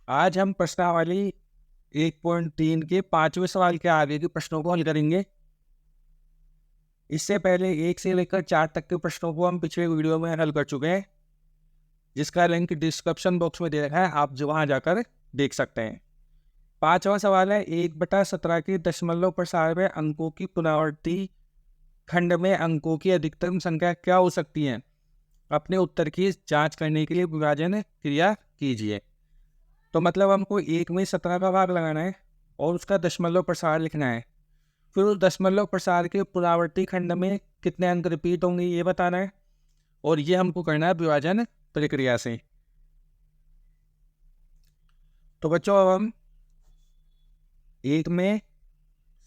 आज हम प्रश्नावली 1.3 के 5वें सवाल के आगे के प्रश्नों को हल करेंगे। इससे पहले 1 से लेकर 4 तक के प्रश्नों को हम पिछले वीडियो में हल कर चुके हैं, जिसका लिंक डिस्क्रिप्शन बॉक्स में दे रखा है, आप जो वहाँ जाकर देख सकते हैं। 5वां सवाल है 1/17 के दशमलव प्रसार में अंकों की पुनरावृत्ति खंड में अंकों की अधिकतम संख्या क्या हो सकती है? अपने उत्तर की जांच करने के लिए विभाजन क्रिया कीजिए। तो मतलब हमको 1 में 17 का भाग लगाना है और उसका दशमलव प्रसार लिखना है। फिर उस दशमलव प्रसार के पुनरावृत्ति खंड में कितने अंक रिपीट होंगे ये बताना है, और ये हमको करना है विभाजन प्रक्रिया से। तो बच्चों अब हम 1 में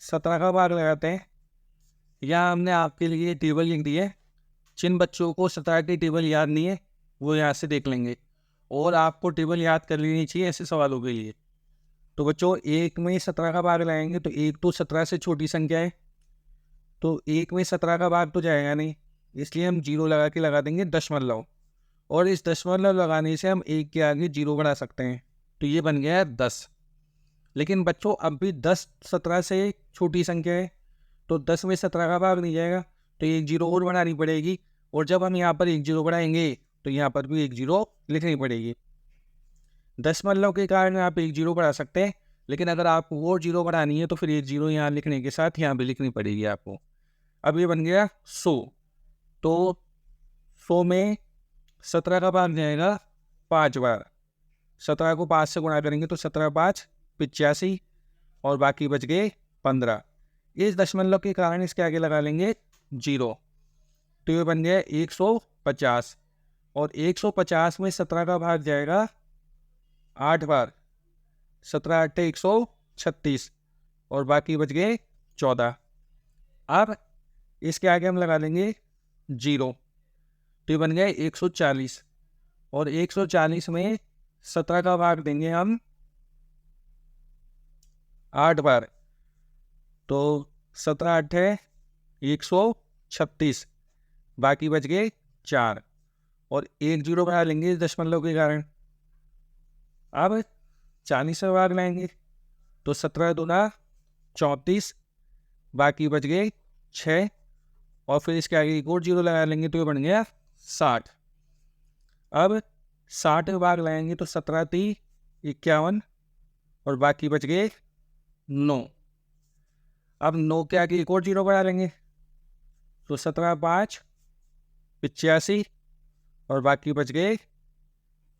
17 का भाग लगाते हैं। यहाँ हमने आपके लिए टेबल लिख दी है। जिन बच्चों को 17 की टेबल याद नहीं है वो यहाँ से देख लेंगे, और आपको टेबल याद कर लेनी चाहिए ऐसे सवालों के लिए। तो बच्चों 1 में 17 का भाग लगाएंगे तो 1 तो 17 से छोटी संख्या है, तो 1 में 17 का भाग तो जाएगा नहीं, इसलिए हम 0 लगा देंगे दशमलव, और इस दशमलव लगाने से हम 1 के आगे 0 बढ़ा सकते हैं, तो ये बन गया 10। लेकिन बच्चों अब भी 10 17 से छोटी संख्या है, तो 10 में 17 का भाग नहीं जाएगा, तो 1 0 और बढ़ानी पड़ेगी, और जब हम यहाँ पर 1 0 बढ़ाएंगे तो यहाँ पर भी 1 0 लिखनी पड़ेगी। दशमलव के कारण आप 1 0 बढ़ा सकते हैं, लेकिन अगर आपको और 0 बढ़ानी है तो फिर 1 0 यहाँ लिखने के साथ यहाँ भी लिखनी पड़ेगी आपको। अब ये बन गया 100, तो 100 में 17 का भाग जाएगा 5 बार। 17 को 5 से गुणा करेंगे तो 17 5 85, और बाकी बच गए 15। इस दशमलव के कारण इसके आगे लगा लेंगे 0, तो ये बन गया 150, और 150 में 17 का भाग जाएगा 8 बार। 17 8 136, और बाकी बच गए 14। अब इसके आगे हम लगा लेंगे 0, तो ये बन गया 140, और 140 में 17 का भाग देंगे हम 8 बार, तो 17 8 है 136, बाकी बच गए 4, और 1 0 बढ़ा लेंगे इस दशमलव के कारण। अब 40 से भाग लाएंगे तो 17 दूना 34, बाकी बच गए 6, और फिर इसके आगे एक और 0 लगा लेंगे तो ये बन गया 60। अब 60 में भाग लाएंगे तो 17 3 51, और बाकी बच गए 9। अब 9 के आगे एक और 0 बढ़ा लेंगे तो 17 5 85, और बाकी बच गए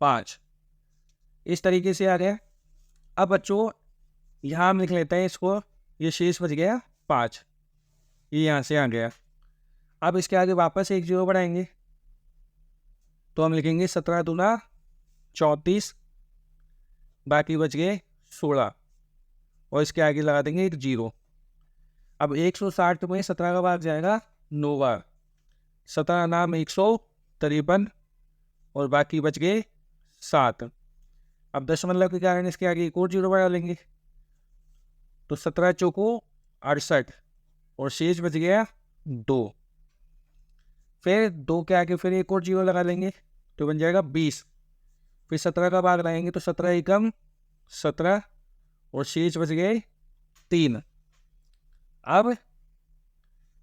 5। इस तरीके से आ गया। अब बच्चों यहाँ हम लिख लेते हैं इसको, ये शेष बच गया 5, ये यहाँ से आ गया। अब इसके आगे वापस एक 0 बढ़ाएंगे तो हम लिखेंगे 17 दूना 34, बाकी बच गए 16, और इसके आगे लगा देंगे एक 0। अब 160 में 17 का भाग जाएगा 9 बार। 17 नाम 153, और बाकी बच गए 7। अब दशमलव के कारण इसके आगे एक और 0 बढ़ा लेंगे तो 17 चौको 68, और शेष बच गया 2। फिर 2 के आगे फिर एक और 0 लगा लेंगे तो बन जाएगा 20। फिर 17 का भाग लाएंगे तो 17 एकम 17, और शेष बच गए 3। अब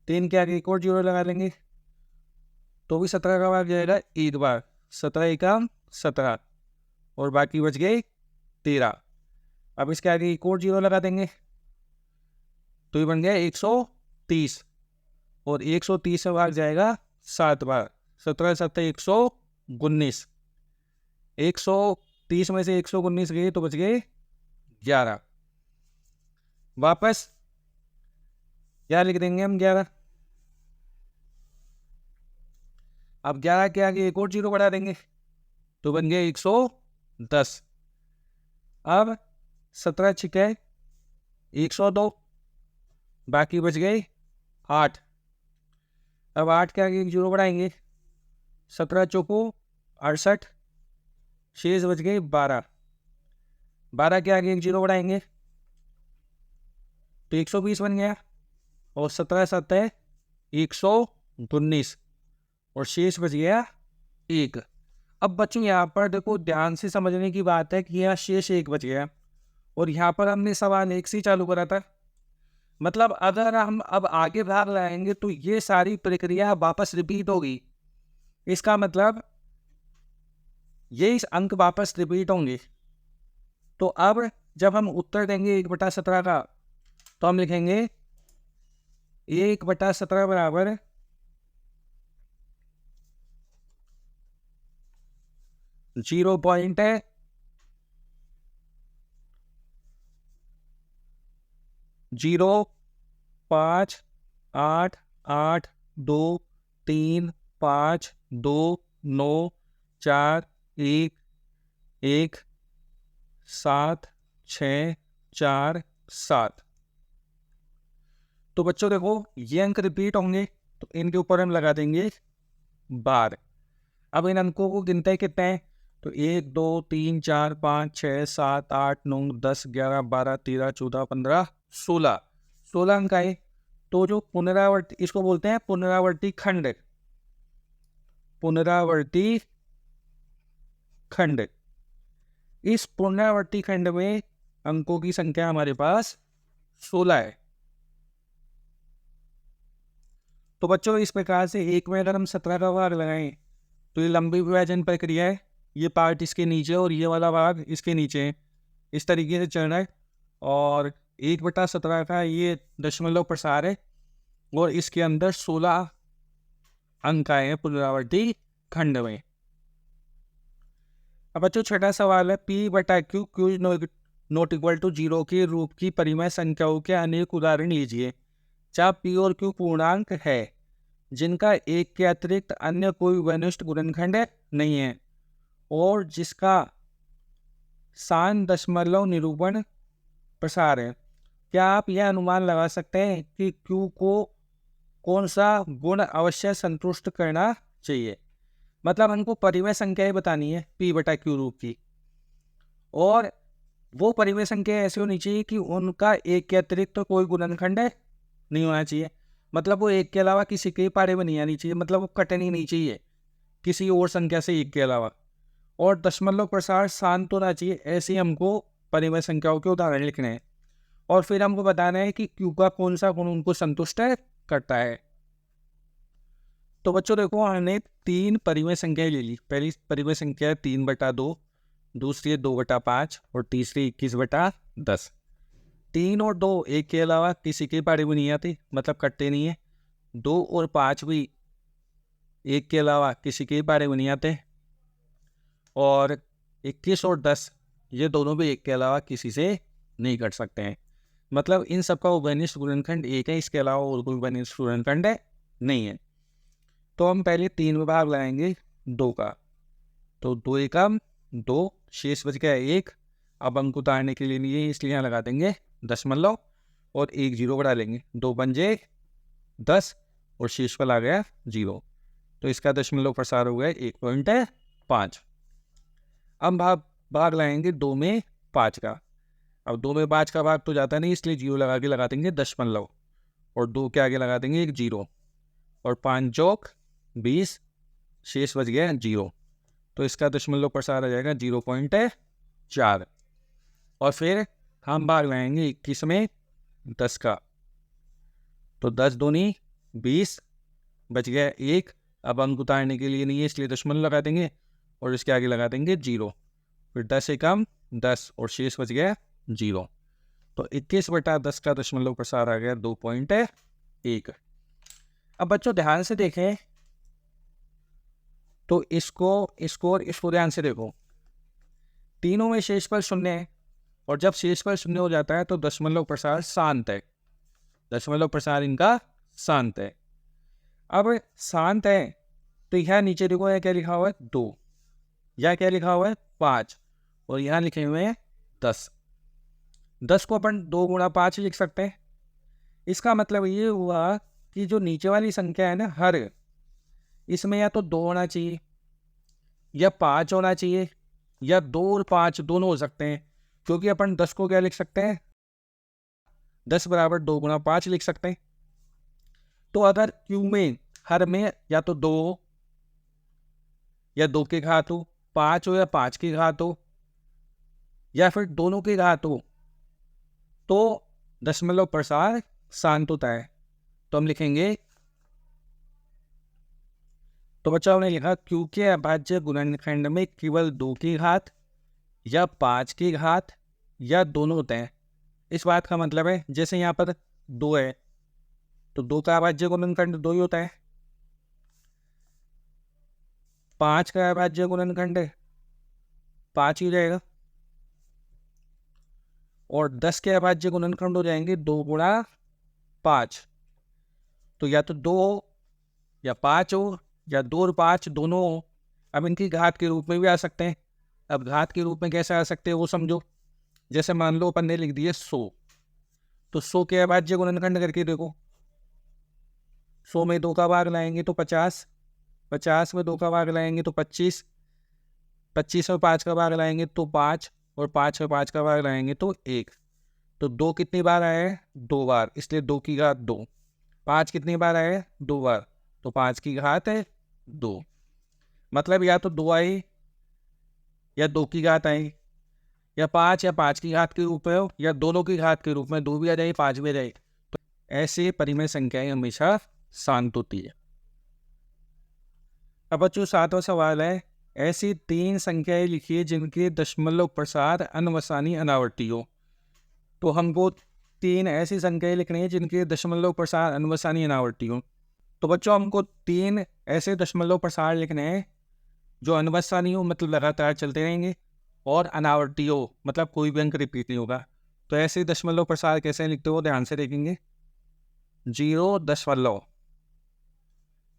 3 के आगे एक और 0 लगा लेंगे तो भी 17 का भाग जाएगा एक बार। 17 एकम 17, और बाकी बच गए 13। अब इसके आगे एक और 0 लगा देंगे तो ये बन गया 130, और 130 से भाग जाएगा 7 बार। 17 7 119, 130 में से 119 गए तो बच गए 11। वापस क्या लिख देंगे हम 11। अब 11 के आगे एक और 0 बढ़ा देंगे तो बन गया 110। अब 17 छिके 102, बाकी बच गए 8। अब 8 के आगे एक 0 बढ़ाएंगे, 17 चौको 68, शेष बच गए 12। 12 के आगे एक 0 बढ़ाएंगे तो 120 बन गया, और 17 7 119, और शेष बच गया 1। अब बच्चों यहाँ पर देखो ध्यान से समझने की बात है कि यहाँ शेष 1 बच गया और यहाँ पर हमने सवाल 1 से ही चालू करा था। मतलब अगर हम अब आगे भाग लाएंगे तो ये सारी प्रक्रिया वापस रिपीट होगी। इसका मतलब ये इस अंक वापस रिपीट होंगे। तो अब जब हम उत्तर देंगे 1/17 का, तो हम लिखेंगे 1/17 बराबर 0.88235252117 तो बच्चों देखो ये अंक रिपीट होंगे तो इनके ऊपर हम लगा देंगे बार। अब इन अंकों को गिनते हैं कितने हैं, तो 1 2 3 4 5 6 7 8 9 10 11 12 13 14 15 16 अंक आए। तो जो पुनरावर्ती, इसको बोलते हैं पुनरावर्ती खंड। पुनरावर्ती खंड, इस पुनरावर्ती खंड में अंकों की संख्या हमारे पास 16 है। तो बच्चों इस प्रकार से एक में अगर हम 17 का भाग लगाएं तो ये लंबी विभाजन प्रक्रिया है। ये पार्ट इसके नीचे और ये वाला भाग इसके नीचे है, इस तरीके से चलना है। और 1/17 का ये दशमलव प्रसार है और इसके अंदर 16 अंक आए हैं पुनरावर्ती खंड में। अब बच्चों छठा सवाल है, P/Q नॉट इक्वल टू 0 के रूप की परिमेय संख्याओं के अनेक उदाहरण लीजिए। जहाँ P और Q पूर्णांक है जिनका एक के अतिरिक्त अन्य कोई वनिष्ठ गुणनखंड नहीं है और जिसका सान दशमलव निरूपण प्रसार है। क्या आप यह अनुमान लगा सकते हैं कि Q को कौन सा गुण अवश्य संतुष्ट करना चाहिए? मतलब हमको परिमेय संख्याएं बतानी है P/Q रूप की, और वो परिमेय संख्या ऐसी होनी चाहिए कि उनका एक के अतिरिक्त तो कोई गुणनखंड नहीं होना चाहिए। मतलब वो एक के अलावा किसी के पारे में नहीं आनी चाहिए, मतलब वो कटनी नहीं चाहिए किसी और संख्या से एक के अलावा, और दशमलव प्रसार शांत होना चाहिए। ऐसे हमको परिमेय संख्याओं के उदाहरण लिखने हैं और फिर हमको बताना है कि Q का कौन सा गुण उनको संतुष्ट करता है। तो बच्चों देखो हमने 3 परिमेय संख्याएं ले ली। पहली परिमेय संख्या है 3/2, दूसरी है 2/5 और तीसरी 21/10। 3 और 2 एक के अलावा किसी के पारे में नहीं आते, मतलब कटते नहीं है। 2 और 5 भी एक के अलावा किसी के बारे में नहीं आते, और 21 और 10 ये दोनों भी एक के अलावा किसी से नहीं कट सकते हैं। मतलब इन सबका वनिष्ठ गुणनखंड एक है, इसके अलावा और कोई वनिष्ठ गुणनखंड नहीं है। तो हम पहले 3 में भाग लगाएंगे 2 का, तो 2 एकम 2, शेष बच गया 1। अब अंक उतारने के लिए नहीं है इसलिए यहाँ लगा देंगे दशमलव और 1 0 बढ़ा लेंगे, 2 पंजे 10 और शेष पर आ गया 0। तो इसका दशमलव प्रसार हो गया 1.5। अब भाग लाएंगे 2 में 5 का। अब 2 में 5 का भाग तो जाता नहीं इसलिए 0 लगा के लगा देंगे दशमलव, और 2 के आगे लगा देंगे 1 0, और 5 चौक 20, शेष बच गया 0। तो इसका दशमलव प्रसार आ जाएगा 0.4। और फिर हम भाग लाएंगे 21 में 10 का, तो 10 दूनी 20, बच गया 1। अब अंक उतारने के लिए नहीं है इसलिए दशमलव लगा देंगे और इसके आगे लगा देंगे 0। फिर 10 एकम 10 और शेष बच गया 0। तो 21/10 का दशमलव प्रसार आ गया 2.1। अब बच्चों ध्यान से देखें तो इसको ध्यान से देखो। तीनों में शेष पर 0 है और जब शेष पर 0 हो जाता है तो दशमलव प्रसार शांत है। दशमलव प्रसार इनका शांत है। अब शांत है तो यहाँ नीचे देखो यह क्या लिखा हुआ है 2, यह क्या लिखा हुआ है 5, और यहाँ लिखे हुए हैं 10। 10 को अपन 2 गुणा 5 लिख सकते हैं। इसका मतलब ये हुआ कि जो नीचे वाली संख्या है ना हर, इसमें या तो 2 होना चाहिए या 5 होना चाहिए, या 2 और 5 दोनों हो सकते हैं, क्योंकि अपन 10 को क्या लिख सकते हैं 10 बराबर 2 गुणा 5 लिख सकते हैं। तो अगर Q में हर में या तो 2 या 2 के घात हो 5 हो या 5 की घात हो या फिर दोनों की घात हो तो दशमलव प्रसार शांत होता है। तो हम लिखेंगे, तो बच्चों हमने लिखा क्योंकि अभाज्य गुणनखंड में केवल 2 की घात या 5 की घात या दोनों होते हैं। इस बात का मतलब है जैसे यहाँ पर 2 है तो 2 का अभाज्य गुणनखंड 2 ही होता है। 5 का अभाज्य गुणनखंड 5 ही रहेगा और 10 के अभाज्य गुणनखंड हो जाएंगे 2 गुणा 5। तो या तो 2 हो या 5 हो या 2 और 5 दोनों हो। अब इनकी घात के रूप में भी आ सकते हैं। अब घात के रूप में कैसे आ सकते हैं वो समझो। जैसे मान लो अपन ने लिख दिए 100, तो 100 के अभाज्य गुणनखंड करके देखो। 100 में 2 का भाग लाएंगे तो 50, 50 में 2 का भाग लाएंगे तो 25, 25 में 5 का भाग लाएंगे तो 5 और 5 में 5 का भाग लाएंगे तो 1। तो 2 कितनी बार आया है? 2 बार, इसलिए 2 की घात 2। 5 कितनी बार आया है? 2 बार, तो 5 की घात है 2। मतलब या तो 2 आई या 2 की घात आई, या 5 की घात के रूप में हो या दोनों की घात के रूप में, 2 भी आ जाए 5 भी आ जाए। तो ऐसे परिमेय संख्याएं हमेशा शांत होती है। अब बच्चों 7वां सवाल है, ऐसी 3 संख्याएं लिखिए जिनके दशमलव प्रसार अनवसानी अनावर्ती हो। तो हमको 3 ऐसी संख्याएं लिखनी है जिनके दशमलव प्रसार अनवसानी अनावर्ती हो। तो बच्चों हमको 3 ऐसे दशमलव प्रसार लिखने हैं जो अनवसानी हो, मतलब लगातार चलते रहेंगे, और अनावर्ती हो, मतलब कोई भी अंक रिपीट नहीं होगा। तो ऐसे दशमलव प्रसार कैसे लिखते हो ध्यान से देखेंगे। 0 दशमलव,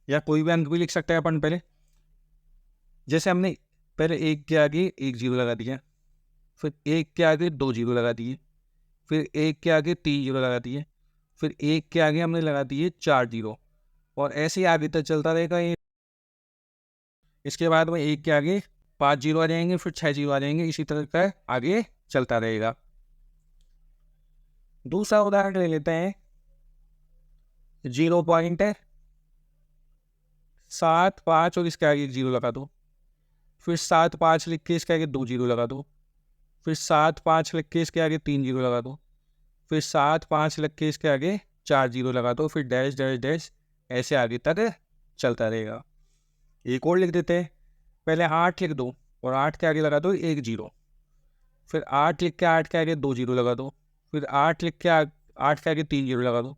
या कोई भी अंक भी लिख सकते हैं अपन। पहले जैसे हमने पहले 1 के आगे 1 0 लगा दिया, फिर 1 के आगे 2 0 लगा दिए, फिर 1 के आगे 3 0 लगा दिए, फिर 1 के आगे हमने लगा दिए 4 0, और ऐसे ही आगे तक चलता रहेगा ये। इसके बाद में 1 के आगे 5 0 आ जाएंगे, फिर 6 0 आ जाएंगे, इसी तरह का आगे चलता रहेगा। दूसरा उदाहरण ले लेते हैं। 0.75 और इसके आगे 1 0 लगा दो, फिर 75 लिख के इसके आगे 2 0 लगा दो, फिर 75 लिख के इसके आगे 3 0 लगा दो, फिर 75 लिख के इसके आगे 4 0 लगा दो, फिर डैश डैश डैश, ऐसे आगे तक चलता रहेगा। एक और लिख देते हैं। पहले 8 लिख दो और 8 के आगे लगा दो 1 0, फिर 8 लिख के 8 के आगे 2 0 लगा दो, फिर 8 लिख के 8 के आगे 3 0 लगा दो,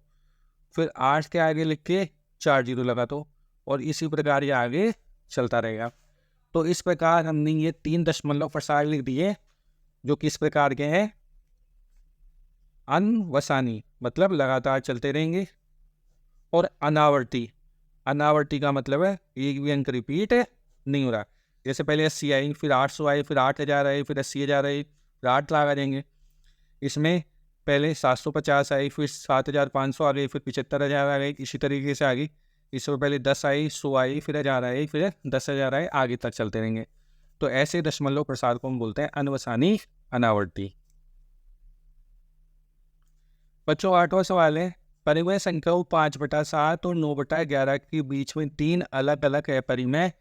फिर 8 के आगे लिख के 4 0 लगा दो, और इसी प्रकार ये आगे चलता रहेगा। तो इस प्रकार हमने ये 3 दशमलव प्रसार लिख दिए जो किस प्रकार के हैं? अनवसानी, मतलब लगातार चलते रहेंगे, और अनावर्ती, अनावर्ती का मतलब है एक भी अंक रिपीट नहीं हो रहा। जैसे पहले 80 आई, फिर 800 आई, फिर 8000 आई, फिर 80,000 आई, फिर 8 लाख आ जाएंगे। इसमें पहले 750 आई, फिर 7500 आ गई, फिर 75,000 आ गई, इसी तरीके से आ गई। इसमें पहले 10 आई, 100 आई, फिर 1000 आई, फिर 10,000 आई, आगे तक चलते रहेंगे। तो ऐसे दशमलव प्रसार को हम बोलते हैं अनवसानी अनावर्ती। बच्चों 8वां सवाल है, परिमेय संख्याओं 5/7 और 9/11 के बीच में 3 अलग अलग अपरिमेय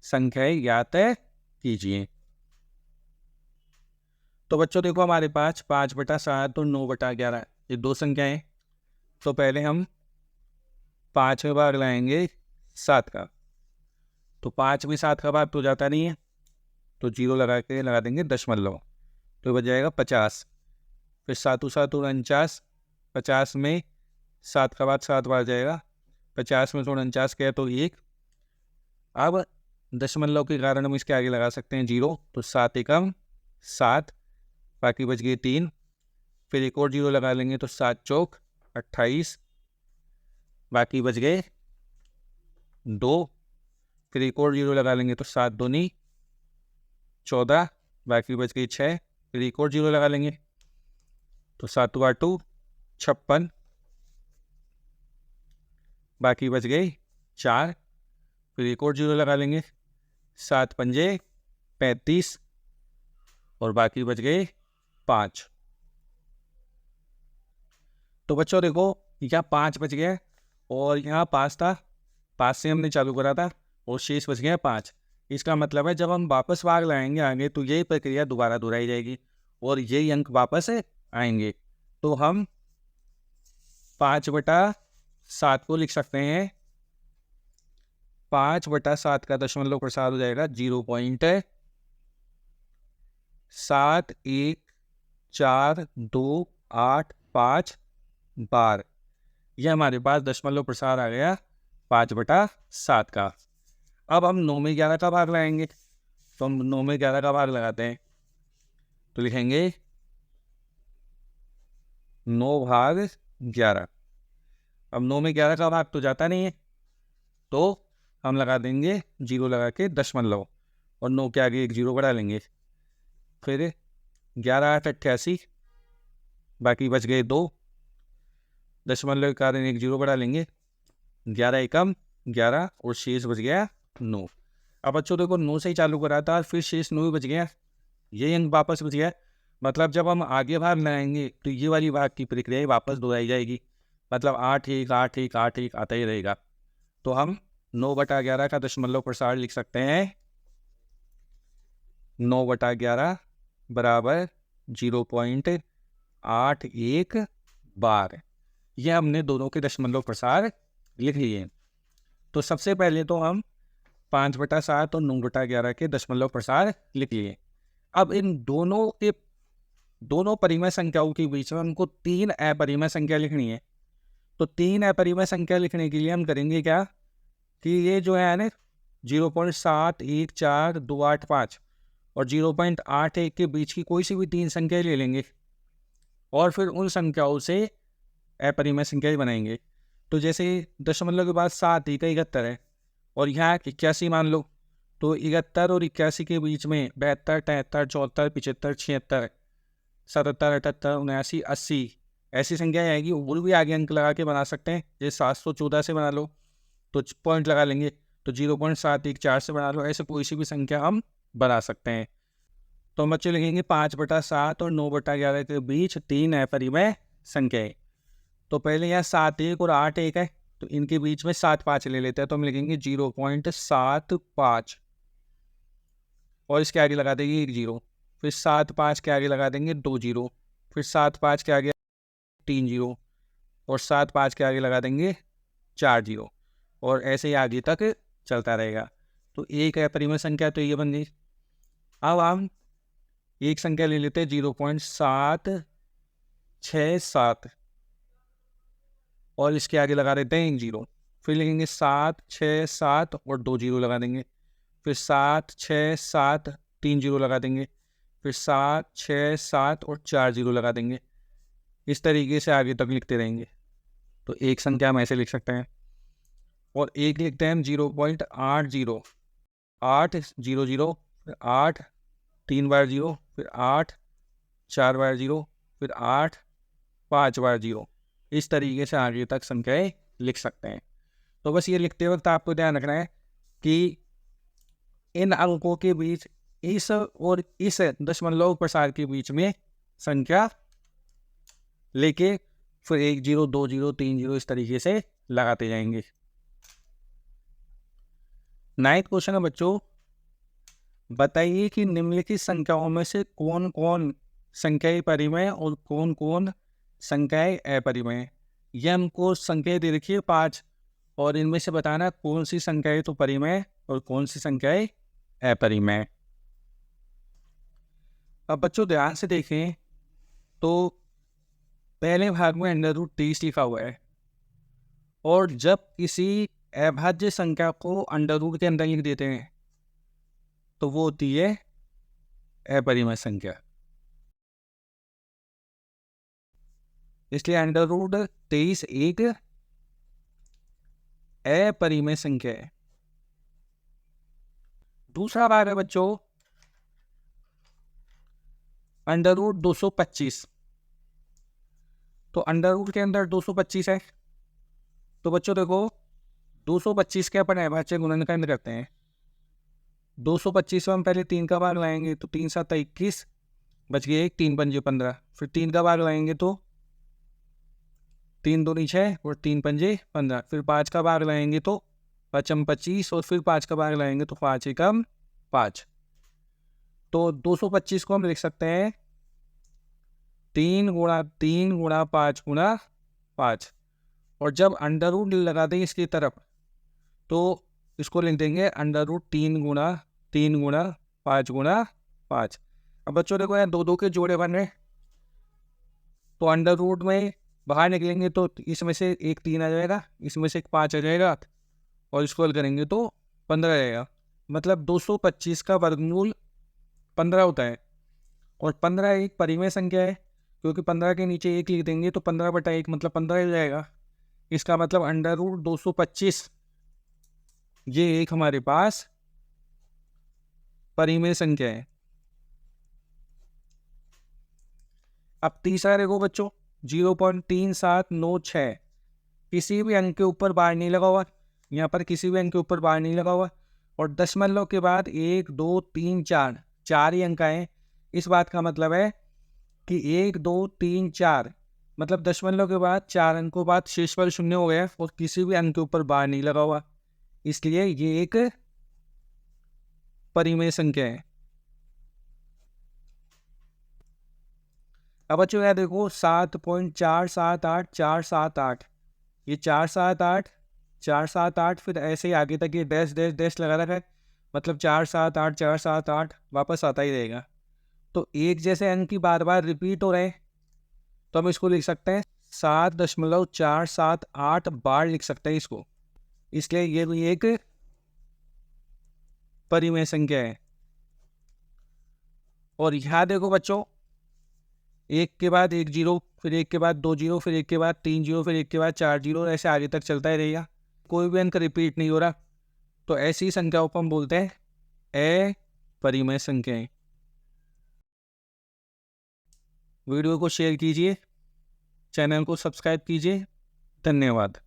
संख्याएं ज्ञात कीजिए। तो बच्चों देखो हमारे पास 5/7 और 9/11 ये 2 संख्याएं। तो पहले हम 5 में भाग लाएंगे 7 का, तो 5 में 7 का भाग तो जाता नहीं है, तो 0 लगा देंगे दशमलव, तो बच जाएगा 50। फिर 7 7 49, 50 में 7 का भाग 7 बार जाएगा, 50 में 49 क्या तो 1। अब दशमलव के कारण हम इसके आगे लगा सकते हैं 0, तो 7 एकम 7, बाकी बच गए 3, फिर एक और 0 लगा लेंगे तो 7 चौक 28, बाकी बच गए 2, फिर एक और 0 लगा लेंगे तो 7 दूनी 14, बाकी बच गई 6, फिर एक और 0 लगा लेंगे तो 7 2 56, बाकी बच गई 4, फिर एक और 0 लगा लेंगे 7 पंजे 35, और बाकी बच गए 5। तो बच्चों देखो यहाँ 5 बच गया और यहाँ 5 था, 5 से हमने चालू करा था और शेष बच गया 5। इसका मतलब है जब हम वापस भाग लाएंगे आगे तो यही प्रक्रिया दोबारा दोहराई जाएगी और यही अंक वापस आएंगे। तो हम 5/7 को लिख सकते हैं, 5/7 का दशमलव प्रसार हो जाएगा 0.714285 बार। यह हमारे पास दशमलव प्रसार आ गया 5/7 का। अब हम 9 में 11 का भाग लगाएंगे, तो हम 9 में 11 का भाग लगाते हैं, तो लिखेंगे 9/11। अब 9 में 11 का भाग तो जाता नहीं है, तो हम लगा देंगे 0 लगा के दशमलव, और 9 के आगे एक 0 बढ़ा लेंगे। फिर 11×8 = 88, बाकी बच गए 2, दशमलव के कारण एक 0 बढ़ा लेंगे, 11 एकम 11 और शेष बच गया 9। अब बच्चों देखो 9 से ही चालू करा था, फिर शेष 9 ही बच गया, ये अंक वापस बच गया। मतलब जब हम आगे भाग लगाएंगे तो ये वाली भाग की प्रक्रिया वापस दोहराई जाएगी, मतलब 8 1 8 1 8 1 आता ही रहेगा। तो हम 9/11 का दशमलव प्रसार लिख सकते हैं 9/11 बराबर 0.81 बार। यह हमने दोनों के दशमलव प्रसार लिख लिए। तो सबसे पहले तो हम 5/7 और 9/11 के दशमलव प्रसार लिख लिए। अब इन दोनों परिमेय संख्याओं के बीच में हमको 3 अपरिमेय संख्या लिखनी है। तो 3 अपरिमेय संख्या लिखने के लिए हम करेंगे क्या कि ये जो है ना 0.714285 और 0.81 के बीच की कोई सी भी 3 संख्या ले लेंगे और फिर उन संख्याओं से अपरिमेय संख्या बनाएंगे। तो जैसे दशमलव के बाद 7 71 है और यहाँ 81 मान लो, तो 71 और 81 के बीच में 72 73 74 75 76 77 78 79 80 ऐसी संख्या आएगी। वो भी आगे अंक लगा के बना सकते हैं, जैसे 714 से बना लो तो पॉइंट लगा लेंगे, तो 0.714 से बना लो, ऐसे कोई सी भी संख्या हम बना सकते हैं। तो हम बच्चे लिखेंगे 5/7 और 9/11 के बीच 3 अपरिमेय संख्याएं। तो पहले यहाँ 7 1 और 8 1 है, तो इनके बीच में 7 5 ले लेते हैं, तो हम लिखेंगे 0.75 और इसके आगे लगा देंगे 1 0, फिर 7 5 के आगे लगा देंगे 2 0, फिर 7 5 के आगे 3 0 और 7 5 के आगे लगा देंगे 4 0 और ऐसे ही आगे तक चलता रहेगा। तो एक अपरिमेय संख्या तो ये बन गई। अब हम एक संख्या ले लेते हैं 0.767 और इसके आगे लगा देते हैं 1 0, फिर लिखेंगे 7 6 7 और 2 0 लगा देंगे, फिर 7 6 7 3 0 लगा देंगे, फिर 7 6 7 और 4 0 लगा देंगे। इस तरीके से आगे तक लिखते रहेंगे। तो एक संख्या हम ऐसे लिख सकते हैं और एक लिखते हैं हम 0.80 8 0 0 फिर 8 3 बार 0 फिर 8 4 बार 0 फिर 8 5 बार 0। इस तरीके से आगे तक संख्याएं लिख सकते हैं। तो बस ये लिखते वक्त आपको ध्यान रखना है कि इन अंकों के बीच इस और इस दशमलव प्रसार के बीच में संख्या लेके फिर 1 0 2 0 3 0 इस तरीके से लगाते जाएंगे। 9th क्वेश्चन है बच्चों, बताइए कि निम्नलिखित संख्याओं में से कौन कौन संख्याएं परिमेय और कौन कौन संख्याएं अपरिमेय। यह हमको संख्याएं दे रखी है 5 और इनमें से बताना कौन सी संख्याएं तो परिमेय और कौन सी संख्याएं अपरिमेय। अब बच्चों ध्यान से देखें तो पहले भाग में √30 लिखा हुआ है और जब किसी अभाज्य संख्या को अंडर रूट के अंदर लिख देते हैं तो वो होती है अपरिमेय संख्या। इसलिए √23 एक अपरिमेय संख्या है। दूसरा भाग है बच्चों √225। तो अंडर रूट के अंदर 225 है, तो बच्चों देखो 225 के अपन अभाज्य गुणनखंड करते हैं। 225 में हम पहले 3 का भाग लाएंगे तो 3 7 21 बच गया 1 3 5 15, फिर 3 का भाग लाएंगे तो 3 2 6 और 3 5 15, फिर 5 का भाग लाएंगे तो 5 25 और फिर 5 का भाग लाएंगे तो 5 1 5। तो 225 को हम लिख सकते हैं 3 गुणा 3 गुणा 5 गुणा 5। और जब अंडर रूट लगा देंगे इसकी तरफ तो इसको लिख देंगे अंडर रूट 3 गुणा 5 गुणा 5। अब बच्चों देखो यहाँ 2 के जोड़े बन रहे, तो अंडर रूट में बाहर निकलेंगे तो इसमें से एक 3 आ जाएगा, इसमें से एक 5 आ जाएगा, और इसको हल करेंगे तो 15 आएगा। मतलब 225 का वर्गमूल 15 होता है। और 15 एक परिमेय संख्या है, क्योंकि 15 के नीचे 1 लिख देंगे तो 15/1 मतलब 15 ही जाएगा। इसका मतलब अंडर रूट 225 ये एक हमारे पास परिमेय संख्या है। अब तीसरा देखो बच्चों 0.3796, किसी भी अंक के ऊपर बार नहीं लगा हुआ, यहाँ पर किसी भी अंक के ऊपर बार नहीं लगा हुआ, और दशमलव के बाद 1 2 3 4 4 ही अंक आए। इस बात का मतलब है कि 1 2 3 4 मतलब दशमलव के बाद 4 अंकों बाद शेषफल 0 हो गया, और किसी भी अंक के ऊपर बार नहीं लगा हुआ, इसलिए ये एक परिमेय संख्या है। अब बच्चों यार देखो 7.478478, ये 478 फिर ऐसे ही आगे तक ये डैश डैश डैश लगा रखा है, मतलब 478 वापस आता ही रहेगा। तो एक जैसे अंक की बार बार रिपीट हो रहे हैं, तो हम इसको लिख सकते हैं 7.478 बार लिख सकते हैं इसको, इसलिए ये भी एक परिमेय संख्या है। और यहाँ देखो बच्चों 1 के बाद 1 0, फिर 1 के बाद 2 0, फिर 1 के बाद 3 0, फिर 1 के बाद 4 0, ऐसे आगे तक चलता ही रहेगा, कोई भी अंक रिपीट नहीं हो रहा। तो ऐसी संख्याओं को हम बोलते हैं अपरिमेय संख्याएं। वीडियो को शेयर कीजिए, चैनल को सब्सक्राइब कीजिए। धन्यवाद।